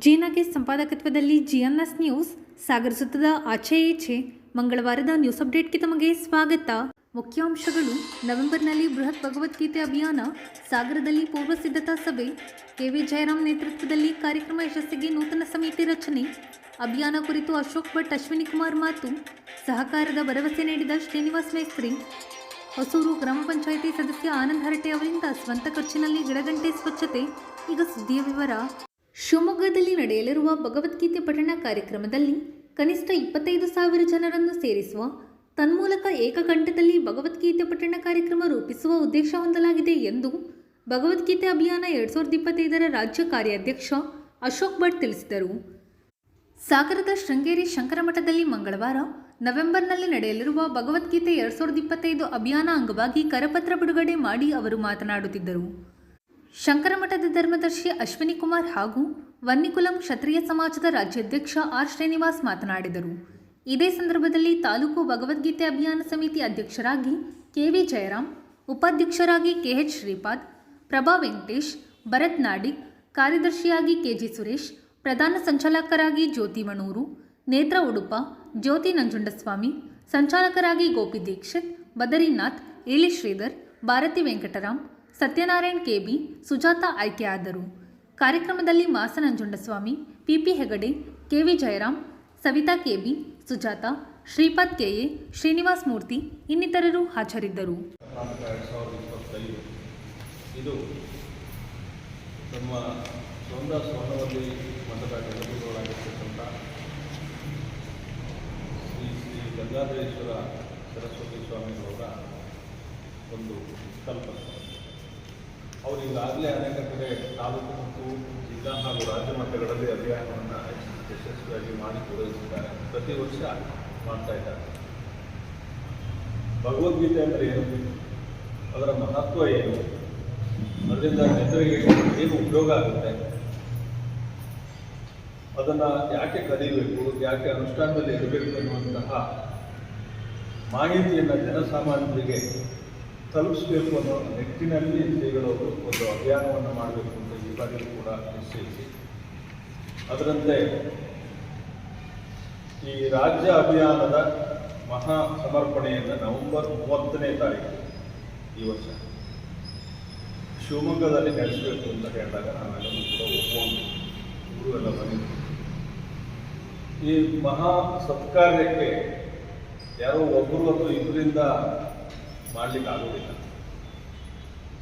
ಜೀನಾಗೆ ಸಂಪಾದಕತ್ವದಲ್ಲಿ ಜಿಎನ್ಎಸ್ news ಸಾಗರ ಸುತ್ತದ ಆಚೆ ಈಚೆ ಮಂಗಳವಾರದ news ಅಪ್ಡೇಟ್ಗೆ ತಮಗೆ ಸ್ವಾಗತ. ಮುಖ್ಯಾಂಶಗಳು. ನವೆಂಬರ್ನಲ್ಲಿ ಬೃಹತ್ ಭಗವದ್ಗೀತೆ ಅಭಿಯಾನ, ಸಾಗರದಲ್ಲಿ ಪೂರ್ವ ಸಿದ್ಧತಾ ಸಭೆ, ಕೆವಿ ಜಯರಾಮ್ ನೇತೃತ್ವದಲ್ಲಿ ಕಾರ್ಯಕ್ರಮ ಯಶಸ್ಸಿಗೆ ನೂತನ ಸಮಿತಿ ರಚನೆ, ಅಭಿಯಾನ ಕುರಿತು ಅಶೋಕ್ ಭಟ್ ಅಶ್ವಿನಿ ಕುಮಾರ್ ಮಾತು, ಸಹಕಾರದ ಭರವಸೆ ನೀಡಿದ ಶ್ರೀನಿವಾಸ್ ಮೇಸ್ತ್ರಿ, ಹೊಸೂರು ಗ್ರಾಮ ಪಂಚಾಯಿತಿ ಸದಸ್ಯ ಆನಂದ್ ಹರಟೆ ಅವರಿಂದ ಸ್ವಂತ ಖರ್ಚಿನಲ್ಲಿ ಗಿಡಗಂಟೆ ಸ್ವಚ್ಛತೆ. ಈಗ ಸುದ್ದಿಯ ವಿವರ. ಶಿವಮೊಗ್ಗದಲ್ಲಿ ನಡೆಯಲಿರುವ ಭಗವದ್ಗೀತೆ ಪಠಣ ಕಾರ್ಯಕ್ರಮದಲ್ಲಿ ಕನಿಷ್ಠ 25,000 ಜನರನ್ನು ಸೇರಿಸುವ ತನ್ಮೂಲಕ ಏಕಕಂಠದಲ್ಲಿ ಭಗವದ್ಗೀತೆ ಪಠಣ ಕಾರ್ಯಕ್ರಮ ರೂಪಿಸುವ ಉದ್ದೇಶ ಹೊಂದಲಾಗಿದೆ ಎಂದು ಭಗವದ್ಗೀತೆ ಅಭಿಯಾನ 2025ರ ರಾಜ್ಯ ಕಾರ್ಯಾಧ್ಯಕ್ಷ ಅಶೋಕ್ ಭಟ್ ತಿಳಿಸಿದರು. ಸಾಗರದ ಶೃಂಗೇರಿ ಶಂಕರಮಠದಲ್ಲಿ ಮಂಗಳವಾರ ನವೆಂಬರ್ನಲ್ಲಿ ನಡೆಯಲಿರುವ ಭಗವದ್ಗೀತೆ 2025 ಅಭಿಯಾನ ಅಂಗವಾಗಿ ಕರಪತ್ರ ಬಿಡುಗಡೆ ಮಾಡಿ ಅವರು ಮಾತನಾಡುತ್ತಿದ್ದರು. ಶಂಕರಮಠದ ಧರ್ಮದರ್ಶಿ ಅಶ್ವಿನಿ ಕುಮಾರ್ ಹಾಗೂ ವನ್ನಿಕುಲಂ ಕ್ಷತ್ರಿಯ ಸಮಾಜದ ರಾಜ್ಯಾಧ್ಯಕ್ಷ ಆರ್ ಶ್ರೀನಿವಾಸ್ ಮಾತನಾಡಿದರು. ಇದೇ ಸಂದರ್ಭದಲ್ಲಿ ತಾಲೂಕು ಭಗವದ್ಗೀತೆ ಅಭಿಯಾನ ಸಮಿತಿ ಅಧ್ಯಕ್ಷರಾಗಿ ಕೆವಿ ಜಯರಾಮ್, ಉಪಾಧ್ಯಕ್ಷರಾಗಿ ಕೆಎಚ್ ಶ್ರೀಪಾದ್, ಪ್ರಭಾ ವೆಂಕಟೇಶ್, ಭರತ್ ನಾಡಿಗ್, ಕಾರ್ಯದರ್ಶಿಯಾಗಿ ಕೆಜಿ ಸುರೇಶ್, ಪ್ರಧಾನ ಸಂಚಾಲಕರಾಗಿ ಜ್ಯೋತಿ ಮಣೂರು, ನೇತ್ರ ಉಡುಪ, ಜ್ಯೋತಿ ನಂಜುಂಡಸ್ವಾಮಿ, ಸಂಚಾಲಕರಾಗಿ ಗೋಪಿ ದೀಕ್ಷಿತ್, ಬದರಿನಾಥ್, ಏಳಿ ಶ್ರೀಧರ್, ಭಾರತಿ ವೆಂಕಟರಾಮ್, ಸತ್ಯನಾರಾಯಣ್ ಕೆಬಿ, ಸುಜಾತ ಆಯ್ಕೆಯಾದರು. ಕಾರ್ಯಕ್ರಮದಲ್ಲಿ ಮಾಸ Nanjundaswamy, PP Hegde, KV Jayaram, Savita KB, Sujata, Shripad KA, Srinivas Murthy ಇನ್ನಿತರರು ಹಾಜರಿದ್ದರು. ಇದು ನಮ್ಮ ಸ್ವರ್ಣವಲ್ಲಿ ಮಠದ ಗಣಪತಿಗಳಾಗಿರ್ತಕ್ಕಂಥ ಶ್ರೀ ಗಂಗಾಧರೇಶ್ವರ ಸರಸ್ವತಿ ಸ್ವಾಮಿಗಳವರ ಒಂದು ಕಲ್ಪನೆ. ಅವರು ಈಗಾಗಲೇ ಅನೇಕ ಕಡೆ ತಾಲೂಕು ಮತ್ತು ಜಿಲ್ಲಾ ಹಾಗೂ ರಾಜ್ಯ ಮಟ್ಟಗಳಲ್ಲಿ ಅಭಿಯಾನವನ್ನು ಯಶಸ್ವಿಯಾಗಿ ಮಾಡಿ ಪೂರೈಸಿದ್ದಾರೆ. ಪ್ರತಿ ವರ್ಷ ಮಾಡ್ತಾ ಇದ್ದಾರೆ. ಭಗವದ್ಗೀತೆ ಅಂದರೆ ಏನು, ಅದರ ಮಹತ್ವ ಏನು, ಅದರಿಂದ ಜನರಿಗೆ ಏನು ಉಪಯೋಗ ಆಗುತ್ತೆ, ಅದನ್ನು ಯಾಕೆ ಕಲಿಯಬೇಕು, ಯಾಕೆ ಅನುಷ್ಠಾನದಲ್ಲಿ ಇರಬೇಕು ಅನ್ನುವಂತಹ ಮಾಹಿತಿಯನ್ನು ಜನಸಾಮಾನ್ಯರಿಗೆ ತಲುಪಿಸಬೇಕು ಅನ್ನೋ ನಿಟ್ಟಿನಲ್ಲಿ ಶ್ರೀಗಳವರು ಒಂದು ಅಭಿಯಾನವನ್ನು ಮಾಡಬೇಕು ಅಂತ ಈ ಬಾರಿಯೂ ಕೂಡ ನಿಶ್ಚಯಿಸಿ, ಅದರಂತೆ ಈ ರಾಜ್ಯ ಅಭಿಯಾನದ ಮಹಾ ಸಮರ್ಪಣೆಯನ್ನು ನವೆಂಬರ್ 30ನೇ ತಾರೀಕು ಈ ವರ್ಷ ಶಿವಮೊಗ್ಗದಲ್ಲಿ ನಡೆಸಬೇಕು ಅಂತ ಹೇಳಿದಾಗ ನಾವೆಲ್ಲರೂ ಕೂಡ ಒಪ್ಪಿಕೊಂಡು ಇವರು ಎಲ್ಲ ಬಂದಿದ್ದರು. ಈ ಮಹಾ ಸತ್ಕಾರ್ಯಕ್ಕೆ ಯಾರೋ ಒಬ್ಬರು ಅಥವಾ ಇಬ್ಬರಿಂದ ಮಾಡಲಿಕ್ಕಾಗೋದಿಲ್ಲ.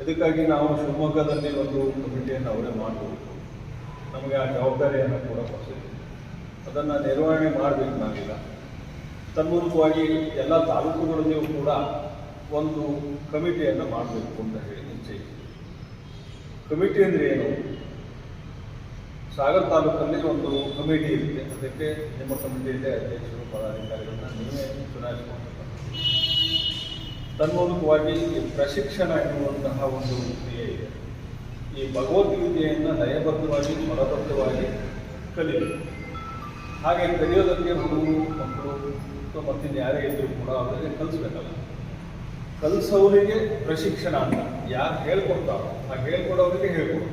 ಇದಕ್ಕಾಗಿ ನಾವು ಶಿವಮೊಗ್ಗದಲ್ಲಿ ಒಂದು ಕಮಿಟಿಯನ್ನು ಅವರೇ ಮಾಡಬೇಕು. ನಮಗೆ ಆ ಜವಾಬ್ದಾರಿಯನ್ನು ಕೂಡ ಕೊಡಿಸಿದ್ವಿ. ಅದನ್ನು ನಿರ್ವಹಣೆ ಮಾಡಬೇಕು ನಾವೀಗ. ತನ್ಮೂಲಕವಾಗಿ ಎಲ್ಲ ತಾಲೂಕುಗಳಲ್ಲಿಯೂ ಕೂಡ ಒಂದು ಕಮಿಟಿಯನ್ನು ಮಾಡಬೇಕು ಅಂತ ಹೇಳಿ ನಿಶ್ಚಯಿಸಿ. ಕಮಿಟಿ ಅಂದರೆ ಏನು? ಸಾಗರ ತಾಲೂಕಲ್ಲಿ ಒಂದು ಕಮಿಟಿ ಇರುತ್ತೆ. ಅದಕ್ಕೆ ನಿಮ್ಮ ಕಮಿಟಿಯಲ್ಲಿ ಅಧ್ಯಕ್ಷರು, ಪದಾಧಿಕಾರಿಗಳನ್ನ ನೀವೇ ಚುನಾಯಿಸಿಕೊಂಡು ತನ್ಮೂಲಕವಾಗಿ ಪ್ರಶಿಕ್ಷಣ ಎನ್ನುವಂತಹ ಒಂದು ಕ್ರಿಯೆ ಇದೆ. ಈ ಭಗವದ್ಗೀತೆಯನ್ನು ಲಯಬದ್ಧವಾಗಿ ಸ್ವರಬದ್ಧವಾಗಿ ಕಲಿಯಬೇಕು. ಹಾಗೆ ಕಲಿಯೋದಕ್ಕೆ ಹುಡುಗರು, ಮಕ್ಕಳು ಮತ್ತಿನ್ನು ಯಾರೇ ಇದ್ದರೂ ಕೂಡ ಅವರಿಗೆ ಕಲಿಸ್ಬೇಕಲ್ಲ. ಕಲಿಸೋರಿಗೆ ಪ್ರಶಿಕ್ಷಣ ಅಂತ ಯಾರು ಹೇಳ್ಕೊಡ್ತಾರೋ ಆ ಹೇಳ್ಕೊಡೋರಿಗೆ ಹೇಳ್ಕೊಡು,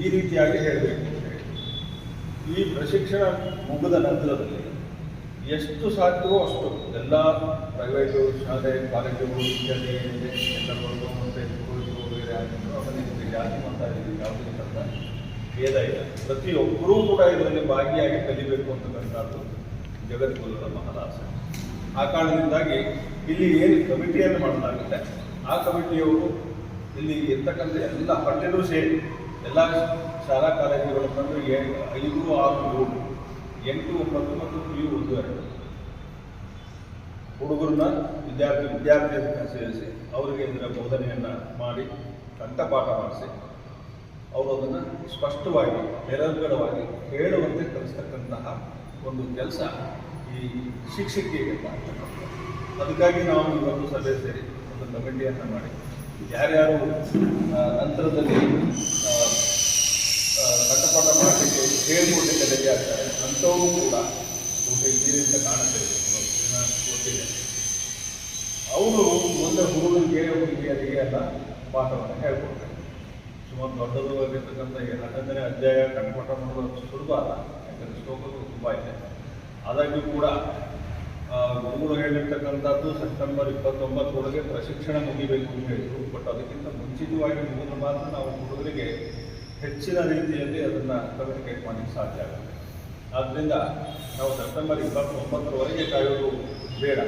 ಈ ರೀತಿಯಾಗಿ ಹೇಳಬೇಕು ಅಂತ ಹೇಳಿ. ಈ ಪ್ರಶಿಕ್ಷಣ ಮುಗಿದ ನಂತರದಲ್ಲಿ ಎಷ್ಟು ಸಾಧ್ಯವೋ ಅಷ್ಟು ಎಲ್ಲ ಪ್ರೈವೇಟು ಶಾಲೆ ಕಾಲೇಜುಗಳು ಇತ್ಯಾದಿ ಏನಿದೆ ಎಲ್ಲಗಳು ಮತ್ತು ಸ್ಕೂಲ್ಗಳು ಬೇರೆ ಆಗಿದ್ದು ಅದಕ್ಕೆ ಜಾತಿ ಮಾಡ್ತಾ ಇದ್ದೀವಿ. ಯಾವುದೇ ಥರದ ಭೇದ ಇಲ್ಲ. ಪ್ರತಿಯೊಬ್ಬರೂ ಕೂಡ ಇದರಲ್ಲಿ ಭಾಗಿಯಾಗಿ ಕಲಿಬೇಕು ಅಂತಕ್ಕಂಥದ್ದು ಜಗದ್ಗುರುಗಳ ಮಹದಾಸೆ. ಆ ಕಾರಣದಿಂದಾಗಿ ಇಲ್ಲಿ ಏನು ಕಮಿಟಿಯನ್ನು ಮಾಡಲಾಗುತ್ತೆ, ಆ ಕಮಿಟಿಯವರು ಇಲ್ಲಿ ಇರ್ತಕ್ಕಂಥ ಎಲ್ಲ ಪಠ್ಯನೂ ಸೇರಿ ಎಲ್ಲ ಶಾಲಾ ಕಾಲೇಜುಗಳು ಬಂದು 5, 6, 7, 8, 9 ಮತ್ತು PU 1-2 ಹುಡುಗರನ್ನ ವಿದ್ಯಾರ್ಥಿಯನ್ನು ಸೇರಿಸಿ ಅವರಿಗೆ ಇದರ ಬೋಧನೆಯನ್ನು ಮಾಡಿ ಕಂಠಪಾಠ ಮಾಡಿಸಿ ಅವರು ಅದನ್ನು ಸ್ಪಷ್ಟವಾಗಿ ನಿರಂತರವಾಗಿ ಹೇಳುವಂತೆ ಕಲಿಸ್ತಕ್ಕಂತಹ ಒಂದು ಕೆಲಸ ಈ ಶಿಕ್ಷಕಿಗೆ ಮಾಡ್ತಕ್ಕಂಥದ್ದು. ಅದಕ್ಕಾಗಿ ನಾವು ಇವತ್ತು ಸಭೆ ಸೇರಿ ಒಂದು ಕಮಿಟಿಯನ್ನು ಮಾಡಿ ಯಾರ್ಯಾರು ನಂತರದಲ್ಲಿ ಕಂಠಪಾಠ ಮಾಡಲಿಕ್ಕೆ ಹೇಳ್ಕೊಡ್ಲಿಕ್ಕೆ ರೆಡಿ ಆಗ್ತಾರೆ ಅಂಥವರು ಕೂಡ ಇದರಿಂದ ಕಾಣುತ್ತೆ ಗೊತ್ತಿದೆ. ಅವರು ಮುಂದೆ ಹುಡುಗರಿಗೆ ಹುಡುಗಿಯರಿಗೆ ಎಲ್ಲ ಪಾಠವನ್ನು ಹೇಳ್ಕೊಡ್ತಾರೆ. ಸುಮಾರು ದೊಡ್ಡದಾಗಿರ್ತಕ್ಕಂಥ ಈ 11ನೇ ಅಧ್ಯಾಯ ಕಂಠಪಾಠ ಮಾಡೋದು ಸುಲಭ ಅಲ್ಲ, ಯಾಕಂದರೆ ಶ್ಲೋಕಗಳು ತುಂಬ ಇದೆ. ಆದಾಗ್ಯೂ ಕೂಡ ಗುರುಗಳು ಹೇಳಿರ್ತಕ್ಕಂಥದ್ದು ಸೆಪ್ಟೆಂಬರ್ 29 ಪ್ರಶಿಕ್ಷಣ ಮುಗಿಬೇಕು ಅಂತ ಹೇಳಿದರು. ಬಟ್ ಅದಕ್ಕಿಂತ ಮುಂಚಿತವಾಗಿ ಮುಗಿದ ಮಾತ್ರ ನಾವು ಹುಡುಗರಿಗೆ ಹೆಚ್ಚಿನ ರೀತಿಯಲ್ಲಿ ಅದನ್ನು ಕಮ್ಯುನಿಕೇಟ್ ಮಾಡಲಿಕ್ಕೆ ಸಾಧ್ಯ ಆಗುತ್ತೆ. ಆದ್ದರಿಂದ ನಾವು ಸೆಪ್ಟೆಂಬರ್ 29 ಕಾಯೋದು ಬೇಡ.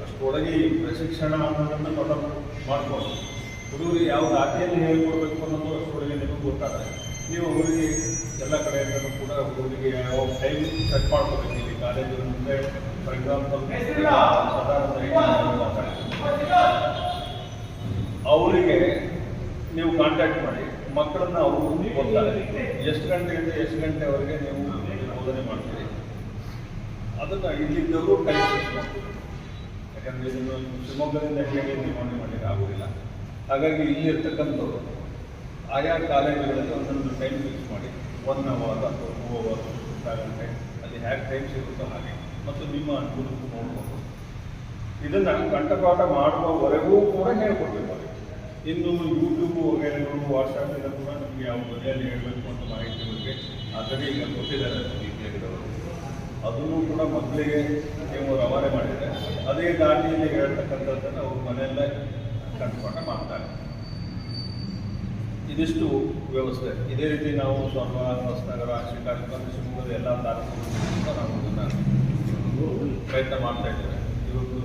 ಅಷ್ಟರೊಳಗೆ ಈ ಪ್ರಶಿಕ್ಷಣ ಅನ್ನೋದನ್ನು ಡೆವಲಪ್ ಮಾಡಿಕೊಂಡು ಹುಡುಗರಿಗೆ ಯಾವ ದಾಖಲೆಯಲ್ಲಿ ಹೇಳ್ಕೊಡ್ಬೇಕು ಅನ್ನೋದು ಅಷ್ಟರೊಳಗೆ ನಿಮಗೆ ಗೊತ್ತಾಗುತ್ತೆ. ನೀವು ಹುಡುಗಿ ಎಲ್ಲ ಕಡೆಯಿಂದಲೂ ಕೂಡ ಹುಡುಗರಿಗೆ ಯಾವ ಟೈಮ್ ಸೆಟ್ ಮಾಡ್ಕೋಬೇಕು. ಇಲ್ಲಿ ಕಾಲೇಜು ಮುಂದೆ ಫಾರ್ ಎಕ್ಸಾಂಪಲ್ ಅವರಿಗೆ ನೀವು ಕಾಂಟ್ಯಾಕ್ಟ್ ಮಾಡಿ, ಮಕ್ಕಳನ್ನ ಅವರು ಕೊಡ್ತಾರೆ. ಎಷ್ಟು ಗಂಟೆಯಿಂದ ಎಷ್ಟು ಗಂಟೆವರೆಗೆ ನೀವು ಬೋಧನೆ ಮಾಡ್ತೀರಿ ಅದನ್ನು ಇಲ್ಲಿದ್ದವರು ಟೈಮ್ ಫಿಕ್ಸ್ ಮಾಡ್ತೀವಿ. ಯಾಕಂದರೆ ಇದನ್ನು ಶಿವಮೊಗ್ಗದಿಂದ ಹೇಗೆ ನಿರ್ವಹಣೆ ಮಾಡಲಿಕ್ಕೆ ಆಗೋದಿಲ್ಲ. ಹಾಗಾಗಿ ಇಲ್ಲಿರ್ತಕ್ಕಂಥವ್ರು ಆಯಾ ಕಾಲೇಜುಗಳಲ್ಲಿ ಒಂದೊಂದು ಟೈಮ್ ಫಿಕ್ಸ್ ಮಾಡಿ 1 ಅವರ್ ಅಥವಾ 2 ಅವರ್ 5 ಗಂಟೆ ಅಲ್ಲಿ ಹೇಗೆ ಟೈಮ್ ಸಿಗುತ್ತೋ ಹಾಗೆ, ಮತ್ತು ನಿಮ್ಮ ಅನುಕೂಲಕ್ಕೂ ನೋಡ್ಬೋದು. ಇದನ್ನು ಕಂಠಪಾಠ ಮಾಡುವವರೆಗೂ ಕೂಡ ಹೇಳ್ಕೊಟ್ಟಿರ್ಬೋದು. ಇನ್ನು ಯೂಟ್ಯೂಬು ವಗೈರೆಗಳು ವಾಟ್ಸಪ್ಪಿಂದ ಕೂಡ ನಮಗೆ ಯಾವ ಬಗೆಯಲ್ಲಿ ಹೇಳಬೇಕು ಅಂತ ಮಾಹಿತಿ ಬಗ್ಗೆ ಆದರೆ ಈಗ ಕೊಟ್ಟಿದ್ದಾರೆ ರೀತಿಯಾಗಿರೋರು. ಅದನ್ನು ಕೂಡ ಮಕ್ಕಳಿಗೆ ನೀವು ರವಾನೆ ಮಾಡಿದರೆ ಅದೇ ದಾಟಿಯಲ್ಲಿ ಹೇಳ್ತಕ್ಕಂಥದ್ದನ್ನು ಅವ್ರ ಮನೆಯಲ್ಲೇ ಕಂಠಪಾಠ ಮಾಡ್ತಾರೆ. ಇದಿಷ್ಟು ವ್ಯವಸ್ಥೆ. ಇದೇ ರೀತಿ ನಾವು ಸ್ವಲ್ಪ ಹೊಸನಗರ, ಶ್ರೀಕಾಂತ, ಶಿವಮೊಗ್ಗದ ಎಲ್ಲ ತಾಲೂಕುಗಳಿಂದ ನಾವು ಇದನ್ನು ಪ್ರಯತ್ನ ಮಾಡ್ತಾ ಇದ್ದೇವೆ. ಇವತ್ತು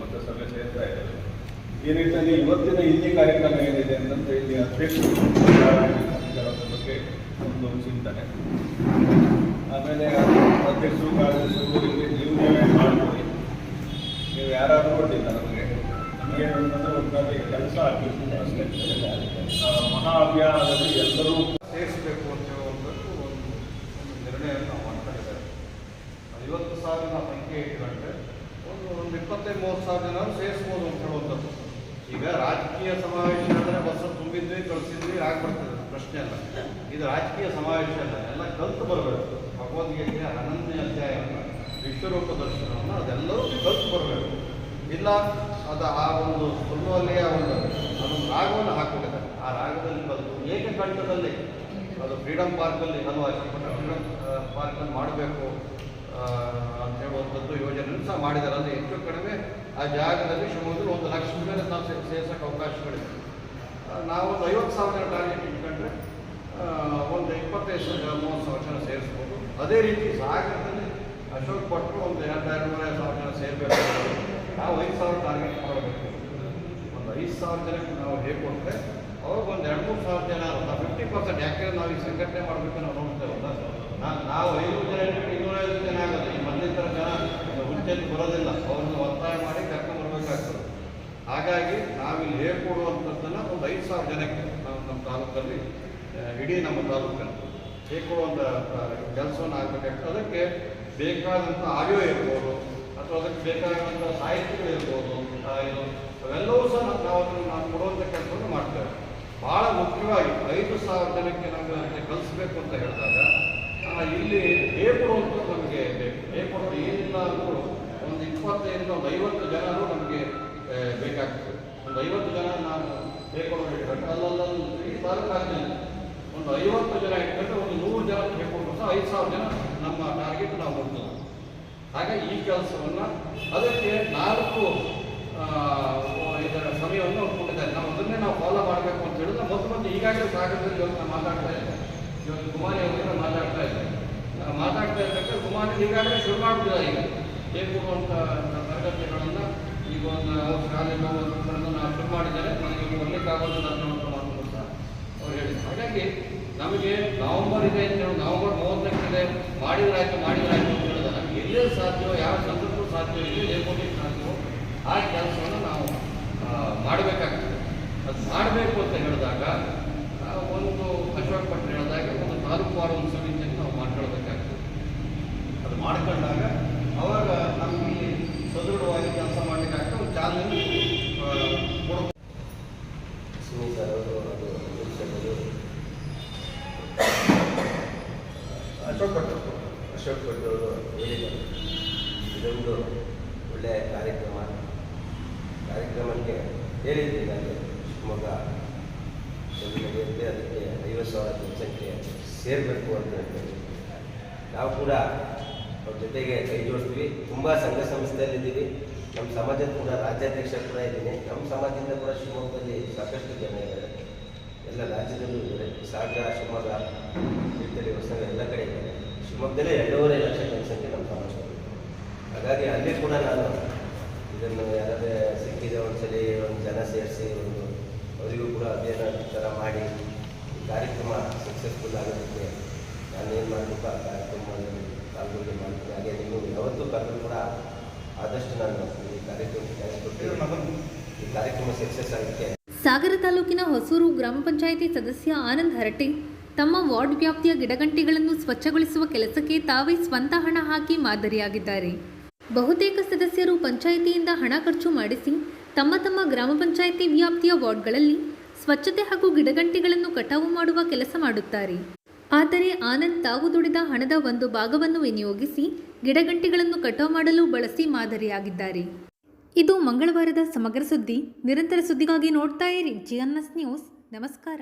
ಮತ್ತು ಸಭೆ ಸೇರ್ತಾ ಇದ್ದೇವೆ. ಈ ನಿಟ್ಟಿನಲ್ಲಿ ಇವತ್ತಿನ ಇಲ್ಲಿ ಕಾರ್ಯಕ್ರಮ ಏನಿದೆ ಅಂತಂದರೆ ಇಲ್ಲಿ ಅಧ್ಯಕ್ಷರ ಬಗ್ಗೆ ಒಂದು ಚಿಂತನೆ, ಆಮೇಲೆ ಅಧ್ಯಕ್ಷರು ಕಾರ್ಯದರ್ಶಿಗಳು ನೀವೇ ಮಾಡ್ಕೊಳ್ಳಿ. ನೀವು ಯಾರಾದರೂ ಕೊಟ್ಟಿಲ್ಲ ನಮಗೆ ಅಂತಂದರೆ ಒಂದಾಗಿ ಕೆಲಸ ಆಗಬೇಕು ಅಷ್ಟೇ. ಮಹಾ ಅಭಿಯಾನದಲ್ಲಿ ಎಲ್ಲರೂ ಸೇರಿಸಬೇಕು ಅಂತ ಹೇಳುವಂಥದ್ದು ಒಂದು ನಿರ್ಣಯವನ್ನು ನಾವು ಮಾಡ್ಕೊಂಡಿದ್ದಾರೆ. 50,000 ಸಂಖ್ಯೆ ಇಟ್ಕೊಂಡ್ರೆ ಒಂದು 25-30,000 ಜನರು ಸೇರಿಸ್ಬೋದು ಅಂತ ಹೇಳುವಂಥದ್ದು. ಈಗ ರಾಜಕೀಯ ಸಮಾವೇಶ ಅಂದರೆ ಬಸ್ ತುಂಬಿದ್ವಿ ಕಳಿಸಿದ್ವಿ ಆಗ್ಬಿಡ್ತದೆ, ಪ್ರಶ್ನೆ ಅಲ್ಲ. ಇದು ರಾಜಕೀಯ ಸಮಾವೇಶ ಅಲ್ಲ, ಎಲ್ಲ ಕಲ್ತು ಬರಬೇಕು. ಭಗವದ್ಗೀತೆಯ 11ನೇ ಅಧ್ಯಾಯವನ್ನು, ವಿಶ್ವರೂಪ ದರ್ಶನವನ್ನು ಅದೆಲ್ಲರೂ ಕಲ್ತು ಬರಬೇಕು. ಇಲ್ಲ ಅದು ಆ ಒಂದು ಸುಳ್ಳುವಲ್ಲಿಯ ಅದೊಂದು ರಾಗವನ್ನು ಹಾಕಿಬಿಟ್ಟಿದ್ದಾರೆ. ಆ ರಾಗದಲ್ಲಿ ಕಲಿತು ಏಕಕಂಠದಲ್ಲಿ ಅದು ಫ್ರೀಡಮ್ ಪಾರ್ಕಲ್ಲಿ ಹಲವಾರು ಫ್ರೀಡಮ್ ಪಾರ್ಕಲ್ಲಿ ಮಾಡಬೇಕು ಅಂತ ಹೇಳುವಂಥದ್ದು ಯೋಜನೆಯನ್ನು ಸಹ ಮಾಡಿದ್ದಾರೆ. ಅಂದರೆ ಹೆಚ್ಚು ಕಡಿಮೆ ಆ ಜಾಗದಲ್ಲಿ ಶಿವಮೊಗ್ಗದಲ್ಲಿ 1 ಲಕ್ಷ ಮೇಲೆ ನಾವು ಸೇರ್ಸೋಕ್ಕೆ ಅವಕಾಶಗಳಿದೆ. ನಾವು ಒಂದು 50,000 ಟಾರ್ಗೆಟ್ ಇಟ್ಕೊಂಡ್ರೆ ಒಂದು 25,000-30,000 ಜನ ಸೇರಿಸ್ಬೋದು. ಅದೇ ರೀತಿ ಸಾಗರದಲ್ಲಿ ಅಶೋಕ್ ಭಟ್ರು ಒಂದು 2,500 ಜನ ಸೇರಬೇಕು. ನಾವು 5,000 ಟಾರ್ಗೆಟ್ ಮಾಡಬೇಕು. ಒಂದು 5,000 ಜನಕ್ಕೆ ನಾವು ಹೇಳ್ಕೊಟ್ರೆ ಅವ್ರಿಗೆ ಒಂದು 2,000-3,000 ಜನ 50%. ಯಾಕೆಂದರೆ ನಾವು ಈ ಸಂಘಟನೆ ಮಾಡಬೇಕು ನಾವು ನೋಡ್ತೇವಲ್ಲ, ನಾವು 500 ಜನ 250 ಜನ ಆಗೋದು. ಈ ಮಲ್ಲಿತರ ಜನ ಮುಂಚೆಯಲ್ಲಿ ಬರೋದಿಲ್ಲ, ಅವ್ರನ್ನ ಒತ್ತಾಯ ಮಾಡಿ ಕರ್ಕೊಂಡ್ಬರ್ಬೇಕಾಗ್ತದೆ. ಹಾಗಾಗಿ ನಾವಿಲ್ಲಿ ಹೇಳ್ಕೊಡುವಂಥದ್ದನ್ನು ಒಂದು 5,000 ಜನಕ್ಕೆ ನಾವು ನಮ್ಮ ತಾಲೂಕಲ್ಲಿ, ಇಡೀ ನಮ್ಮ ತಾಲೂಕಲ್ಲಿ ಹೇಳ್ಕೊಡುವಂಥ ಕೆಲಸವನ್ನು ಆಗಬೇಕಾಗ್ತದೆ. ಅದಕ್ಕೆ ಬೇಕಾದಂಥ ಆಡಿಯೋ ಇರ್ಬೋದು ಅಥವಾ ಅದಕ್ಕೆ ಬೇಕಾದಂಥ ಸಾಹಿತ್ಯಗಳಿರ್ಬೋದು, ಅವೆಲ್ಲವೂ ಸಹ ನಾವು ಅದನ್ನು ಕೊಡುವಂಥ ಕೆಲಸವನ್ನು ಮಾಡ್ತೇವೆ. ಭಾಳ ಮುಖ್ಯವಾಗಿ 5,000 ಜನಕ್ಕೆ ನಮಗೆ ಕಲಿಸ್ಬೇಕು ಅಂತ ಹೇಳಿದಾಗ ಇಲ್ಲಿ ಹೇಳ್ಕೊಡುವಂಥದ್ದು ನಮಗೆ ಬೇಕು. ಹೇಳ್ಕೊಡೋದು ಏನಿಲ್ಲ ಅಂದರೂ ಒಂದು 25-50 ಜನರು ನಮಗೆ ಬೇಕಾಗ್ತದೆ. ಒಂದು 50 ಜನ ನಾನು ಹೇಳ್ಕೊಡೋದು ಇಟ್ಕೊಂಡ್ರೆ ಅಲ್ಲಲ್ಲಿ ಈ ತಾಲೂಕಾಗಿಲ್ಲ ಒಂದು 50 ಜನ ಇಟ್ಕೊಂಡ್ರೆ ಒಂದು 100 ಜನ ಹೇಳ್ಕೊಂಡ್ರು ಸಹ 5,000 ಜನ ನಮ್ಮ ಟಾರ್ಗೆಟ್ ನಾವು ಹೋಗ್ತದೆ. ಹಾಗಾಗಿ ಈ ಕೆಲಸವನ್ನು ಅದಕ್ಕೆ 4 ಇದರ ಸಮಯವನ್ನು ಕೊಟ್ಟಿದ್ದಾರೆ. ನಾವು ಅದನ್ನೇ ನಾವು ಫಾಲೋ ಮಾಡಬೇಕು ಅಂತ ಹೇಳಿದ್ರೆ ಮೊದಲು ಈಗಾಗಲೇ ಸಾಗರದಲ್ಲಿ ಇವತ್ತು ಮಾತಾಡ್ತಾ ಇದ್ದಾರೆ. ಇವತ್ತು ಕುಮಾರಿ ಅವರಿಂದ ಮಾತಾಡ್ತಾ ಇರ್ಬೇಕಾದ್ರೆ ಕುಮಾರಿ ಈಗಾಗಲೇ ಶುರು ಮಾಡ್ತಿದ್ದಾರೆ. ಈಗ ಹೇಳ್ಕೊಡುವಂಥ ತರಗತಿಗಳನ್ನು ಈಗ ಒಂದು ಶಾಲೆಗೆ ಹೋಗೋದನ್ನು ನಾವು ಶುರು ಮಾಡಿದ್ದಾರೆ. ನನಗೆ ಬರ್ಲಿಕ್ಕಾಗೋದು ನನ್ನ ಮಾತು ಸಹ ಅವ್ರು ಹೇಳಿದ್ರು. ಹಾಗಾಗಿ ನಮಗೆ ನವೆಂಬರ್ ಇದೆ ಅಂತ ಹೇಳಿ ನವೆಂಬರ್ 30 ಇದೆ ಮಾಡಿದ್ರಾಯ್ತು ಅಂತ ಹೇಳಿದ್ರೆ ನಮಗೆ ಎಲ್ಲೆಲ್ಲಿ ಸಾಧ್ಯವೋ ಯಾವ ಸಂದರ್ಭಕ್ಕೂ ಸಾಧ್ಯವೋ ಎಲ್ಲಿ ಹೇಳ್ಕೊಡ್ಲಿಕ್ಕೆ ಸಾಧ್ಯವೋ ಆ ಕೆಲಸವನ್ನು ನಾವು ಮಾಡಬೇಕಾಗ್ತದೆ. ಅದು ಮಾಡಬೇಕು ಅಂತ ಹೇಳಿದಾಗ ಒಂದು ಅಶೋಕ್ ಭಟ್ರು ಹೇಳಿದಾಗ ಒಂದು ತಾಲೂಕುವಾರು ಒಂದು ಸಮಿತಿಯನ್ನು ನಾವು ಮಾಡ್ಕೊಳ್ಬೇಕಾಗ್ತದೆ. ಅದು ಮಾಡ್ಕೊಂಡಾಗ ಅವಾಗ ನಮಗೆ ಸದೃಢವಾಗಿ ಕೆಲಸ ಮಾಡಲಿಕ್ಕಾಗ್ತದೆ. ಒಂದು ಚಾಲನೆ ಕೊಡಬೇಕು. ಅಶೋಕ್ ಭಟ್ ಅವರು ಹೇಳಿದ್ದಾರೆ, ಇದೊಂದು ಒಳ್ಳೆಯ ಕಾರ್ಯಕ್ರಮಕ್ಕೆ ಹೇಳಿದ್ದೀನಿ. ಶಿವಮೊಗ್ಗ ನಡೆಯುತ್ತೆ. ಅದಕ್ಕೆ 50,000 ಜನಸಂಖ್ಯೆ ಸೇರಬೇಕು ಅಂತ ಹೇಳ್ತೀವಿ. ನಾವು ಕೂಡ ಅವ್ರ ಜೊತೆಗೆ ಕೈ ಜೋಡಿಸ್ತೀವಿ. ತುಂಬ ಸಂಘ ಸಂಸ್ಥೆಯಲ್ಲಿದ್ದೀವಿ. ನಮ್ಮ ಸಮಾಜದ ಕೂಡ ರಾಜ್ಯಾಧ್ಯಕ್ಷ ಕೂಡ ಇದ್ದೀನಿ. ನಮ್ಮ ಸಮಾಜದಿಂದ ಕೂಡ ಶಿವಮೊಗ್ಗದಲ್ಲಿ ಸಾಕಷ್ಟು ಜನ ಇದ್ದಾರೆ, ಎಲ್ಲ ರಾಜ್ಯದಲ್ಲೂ ಇದ್ದಾರೆ. ಸಾಗರ, ಶಿವಮೊಗ್ಗ, ತೀರ್ಥಹಳ್ಳಿ, ಹೊಸನಗರ ಎಲ್ಲ ಕಡೆ ಇದ್ದಾರೆ. ಶಿವಮೊಗ್ಗದಲ್ಲೇ 2.5 ಲಕ್ಷ ಜನಸಂಖ್ಯೆ ನಮ್ಮ ಸಮಾಜದಲ್ಲಿ. ಹಾಗಾಗಿ ಅಲ್ಲಿ ಕೂಡ ನಾನು ಇದನ್ನು ಯಾರಾದರೆ ಸಿಕ್ಕಿದೆ ಒಂದ್ಸಲಿ ಒಂದು ಜನ ಸೇರಿಸಿ ಅವರಿಗೂ ಕೂಡ ಅಧ್ಯಯನ ಥರ ಮಾಡಿ ಈ ಕಾರ್ಯಕ್ರಮ ಸಕ್ಸಸ್ಫುಲ್ ಆಗೋದಕ್ಕೆ ನಾನು ಏನು ಮಾಡಬೇಕು ಆ ಕಾರ್ಯಕ್ರಮದಲ್ಲಿ ಪಾಲ್ಗೊಳ್ಳಿ ಮಾಡ್ತೀನಿ. ಹಾಗೆ ನೀವು ಯಾವತ್ತೂ ಕರೆದು ಕೂಡ ಆದಷ್ಟು ನಾನು ಈ ಕಾರ್ಯಕ್ರಮಕ್ಕೆ ಕಳಿಸ್ಕೊಡ್ತೀನಿ. ಈ ಕಾರ್ಯಕ್ರಮ ಸಕ್ಸಸ್ ಆಗೋಕ್ಕೆ ಸಾಗರ ತಾಲೂಕಿನ ಹೊಸೂರು ಗ್ರಾಮ ಪಂಚಾಯಿತಿ ಸದಸ್ಯ ಆನಂದ್ ಹರಟೆ ತಮ್ಮ ವಾರ್ಡ್ ವ್ಯಾಪ್ತಿಯ ಗಿಡಗಂಟಿಗಳನ್ನು ಸ್ವಚ್ಛಗೊಳಿಸುವ ಕೆಲಸಕ್ಕೆ ತಾವೇ ಸ್ವಂತ ಹಣ ಹಾಕಿ ಮಾದರಿಯಾಗಿದ್ದಾರೆ. ಬಹುತೇಕ ಸದಸ್ಯರು ಪಂಚಾಯಿತಿಯಿಂದ ಹಣ ಖರ್ಚು ಮಾಡಿಸಿ ತಮ್ಮ ತಮ್ಮ ಗ್ರಾಮ ಪಂಚಾಯಿತಿ ವ್ಯಾಪ್ತಿಯ ವಾರ್ಡ್ಗಳಲ್ಲಿ ಸ್ವಚ್ಛತೆ ಹಾಗೂ ಗಿಡಗಂಟಿಗಳನ್ನು ಕಟಾವು ಮಾಡುವ ಕೆಲಸ ಮಾಡುತ್ತಾರೆ. ಆದರೆ ಆನಂದ್ ತಾವು ದುಡಿದ ಹಣದ ಒಂದು ಭಾಗವನ್ನು ವಿನಿಯೋಗಿಸಿ ಗಿಡಗಂಟಿಗಳನ್ನು ಕಟಾವು ಮಾಡಲು ಬಳಸಿ ಮಾದರಿಯಾಗಿದ್ದಾರೆ. ಇದು ಮಂಗಳವಾರದ ಸಮಗ್ರ ಸುದ್ದಿ. ನಿರಂತರ ಸುದ್ದಿಗಾಗಿ ನೋಡ್ತಾ ಇರಿ GNS ನ್ಯೂಸ್. ನಮಸ್ಕಾರ.